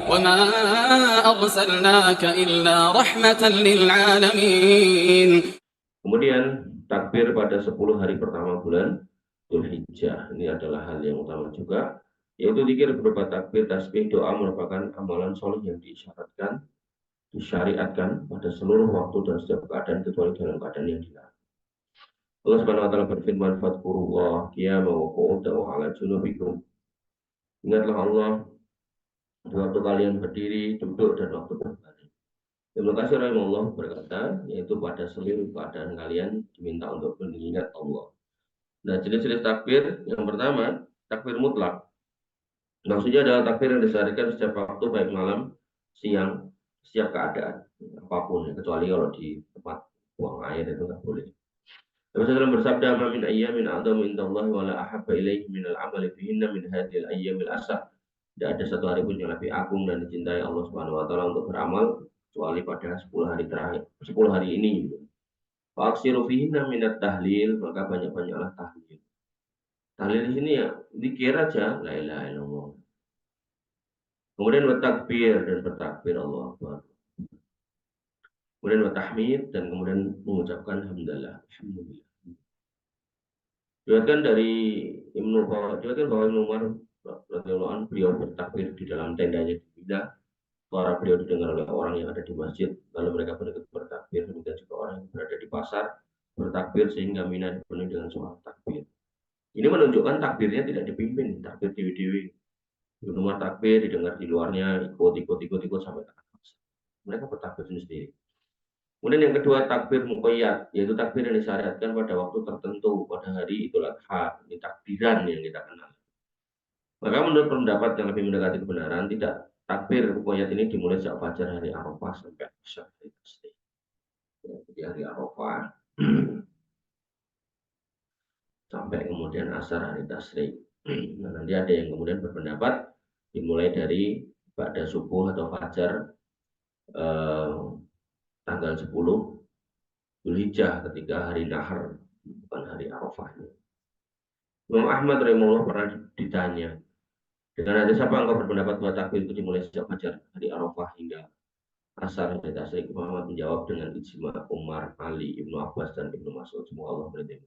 وما أرسلناك إلا رحمة للعالمين. Kemudian takbir pada 10 hari pertama bulan Dzulhijjah. Ini adalah hal yang utama juga, yaitu zikir berupa takbir, tasbih, doa merupakan amalan soleh yang disyariatkan pada seluruh waktu dan setiap keadaan kecuali dalam keadaan yang dilarang. Allah Subhanahu wa taala berfirman, "Fadhkurullah qiyaman wa qu'udan wa 'ala junubikum." Ingatlah Allah di waktu kalian berdiri, duduk, dan waktu berbaring. Ibnu Katsir rahimahullah berkata, yaitu pada seluruh keadaan kalian diminta untuk mengingat Allah. Nah, jenis-jenis takbir yang pertama, takbir mutlak. Maksudnya adalah takbir yang disyariatkan setiap waktu, baik malam, siang, setiap keadaan, apapun, kecuali kalau di tempat buang air itu nggak boleh. Nabi SAW bersabda, "Ma min ayyamin a'dhamu indallahi wa la ahabba ilaihi minal amali fihinna min hadhil ayyamil asar." Tidak ada satu hari pun yang lebih agung dan dicintai Allah Subhanahu wa taala untuk beramal kecuali pada 10 hari terakhir, 10 hari ini. Fa'aksiru fihinna minat tahlil, maka banyak-banyaklah tahlil. Tahlil di sini ya dikir aja la ilaha illallah. Kemudian bertakbir dan bertakbir Allah Akbar. Kemudian bertahmid dan kemudian mengucapkan alhamdulillah. Diriwayatkan dari diriwayatkan bahwa Ibnu Umar radhiyallahu anhu beliau bertakbir di dalam tendanya di Mina. Suara beliau didengar oleh orang yang ada di masjid, lalu mereka bertakbir. Demikian juga orang yang berada di pasar bertakbir sehingga Mina dipenuhi dengan suara takbir. Ini menunjukkan takbirnya tidak dipimpin, takbir dewi-dewi. Ibnu Umar takbir didengar di luarnya, ikut sampai ke atas. Mereka bertakbir sendiri. Kemudian yang kedua, takbir muqayyad, yaitu takbir yang disyariatkan pada waktu tertentu, pada hari Idul Adha. Ini takbiran yang kita kenal. Maka menurut pendapat yang lebih mendekati kebenaran, tidak, takbir muqayyad ini dimulai sejak fajar hari Arafah sampai asar hari Tasrik. Jadi hari Arafah sampai kemudian asar hari Tasrik. Nah, nanti ada yang kemudian berpendapat dimulai dari pada subuh atau fajar tanggal 10 Dzulhijjah ketika hari Nahar, bukan hari Arafah. Imam Ahmad rahimahullah pernah ditanya, dengan hadis apa engkau berpendapat bahwa takbir itu dimulai sejak fajar hari Arafah hingga asar hari Tasrik? Imam Ahmad menjawab dengan ijma Umar, Ali, Ibnu Abbas, dan Ibnu Mas'ud. Semua Allah berhenti.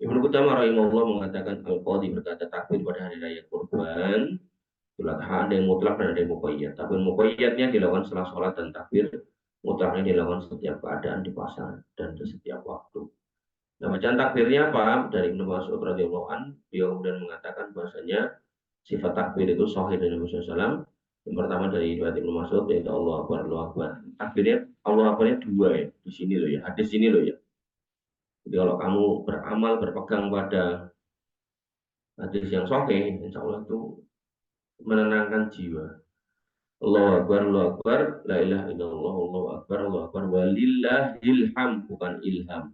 Ibnu Qudamah rahimahullah mengatakan, Al-Qadhi berkata takbir pada hari raya Kurban Idul Adha ada yang mutlak dan ada yang muqayyad. Takbir muqayyadnya dilakukan setelah sholat dan takbir mutlaknya dilakukan setiap keadaan di pasar dan di setiap waktu. Nah, bacaan takbirnya apa? Dari Ibnu Mas'ud radhiyallahu anhu, beliau kemudian mengatakan bahasanya sifat takbir itu sahih dari Nabi SAW. Yang pertama dari riwayat Ibnu Mas'ud yaitu Allah Akbar, Allah Akbar. Takbirnya Allah Akbarnya dua ya, di sini loh ya, hadis ini loh ya. Jadi kalau kamu beramal berpegang pada hadis yang sahih, insya Allah itu menenangkan jiwa. Allah Akbar, la ilaha illallah, Allah Akbar, walillahil ham, bukan ilham.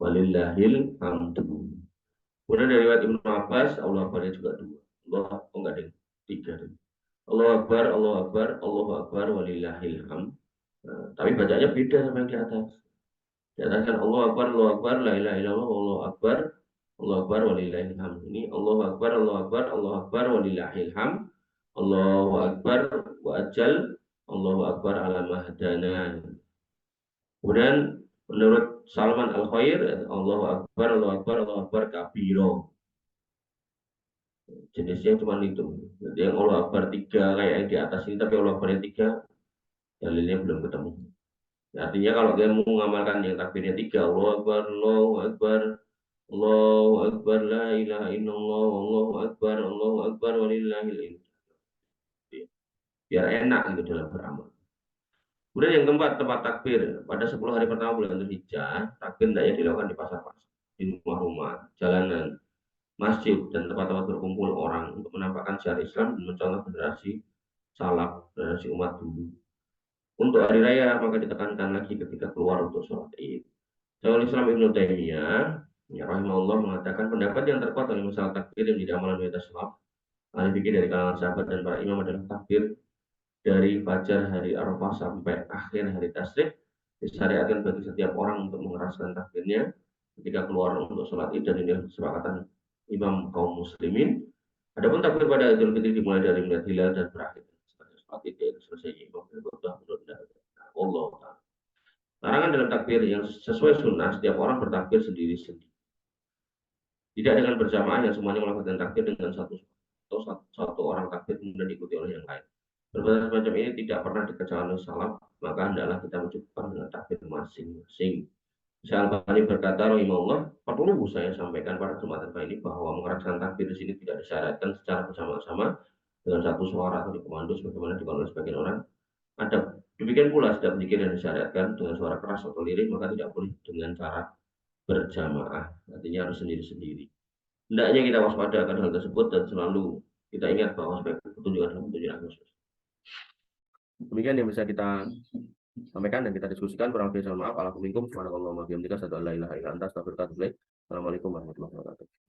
Walillahil hamdu. Kemudian dari riwayat Ibnu Abbas, Allah Akbarnya juga dua. Allah, enggak ada tiga. Allah Akbar, walillahil ham. Nah, tapi bacanya beda sama yang di atas. Di atas kan Allah Akbar, la ilaha illallah, Allah Akbar, walillahil ham. Ini Allah Akbar, walillahil ham. Allahu Akbar wa ajal, Allahu Akbar ala mahdana. Kemudian menurut Salman Al-Khair, Allahu Akbar kabiro. Jenisnya cuma itu. Jadi yang Allah Akbar 3 kayak yang di atas ini, tapi Allah Akbar 3 dalilnya belum ketemu. Artinya kalau dia mau mengamalkan yang takbirnya 3, Allahu Akbar, Allahu Akbar, la ilaha illallah, Allahu Akbar, walillahil biar enak gitu dalam beramal. Kemudian yang keempat, tempat takbir. Pada 10 hari pertama bulan Dzulhijjah, takbir hendaknya dilakukan di pasar-pasar, di rumah-rumah, jalanan, masjid, dan tempat-tempat berkumpul orang untuk menampakkan syariat Islam dan mencontoh generasi salaf, generasi umat dulu. Untuk hari raya maka ditekankan lagi ketika keluar untuk sholat Id. Syaikhul Islam Ibnu Taimiyah rahimahullah mengatakan pendapat yang terkuat oleh masalah takbir yang menjadi amalan mayoritas salaf, ahli fikih dari kalangan sahabat dan para imam adalah takbir dari fajar hari Arafah sampai akhir hari Tasrik disyariatkan bagi setiap orang untuk mengeraskan takbirnya ketika keluar untuk sholat Id, dan ini kesepakatan imam kaum muslimin. Adapun takbir pada Idul Fitri dimulai dari melihat hilal dan berakhir titik selesai imam berkhutbah menunda. Allah Ta'ala. Larangan dalam takbir yang sesuai sunnah, setiap orang bertakbir sendiri-sendiri. Tidak dengan berjamaah yang semuanya melakukan takbir dengan satu orang takbir kemudian diikuti oleh yang lain. Perbuatan semacam ini tidak pernah dikerjakan oleh salaf, maka hendaklah kita mencukupkan dengan takbir masing-masing. Syekh Al-Albani berkata, rahimahullah, perlu saya sampaikan pada kesempatan kali ini bahwa mengeraskan takbir di sini tidak disyaratkan secara bersama-sama dengan satu suara atau dikomando sebagaimana dilakukan oleh sebagian orang. Ada demikian pula setiap zikir yang disyaratkan dengan suara keras atau lirik maka tidak boleh dengan cara berjamaah, artinya harus sendiri-sendiri. Hendaknya kita waspada akan hal tersebut dan selalu kita ingat bahwa sebagai petunjuk adalah petunjuk Agustus. Demikian yang bisa kita sampaikan dan kita diskusikan. Kurang lebih mohon maaf. Assalamualaikum warahmatullahi wabarakatuh. Assalamualaikum warahmatullahi wabarakatuh.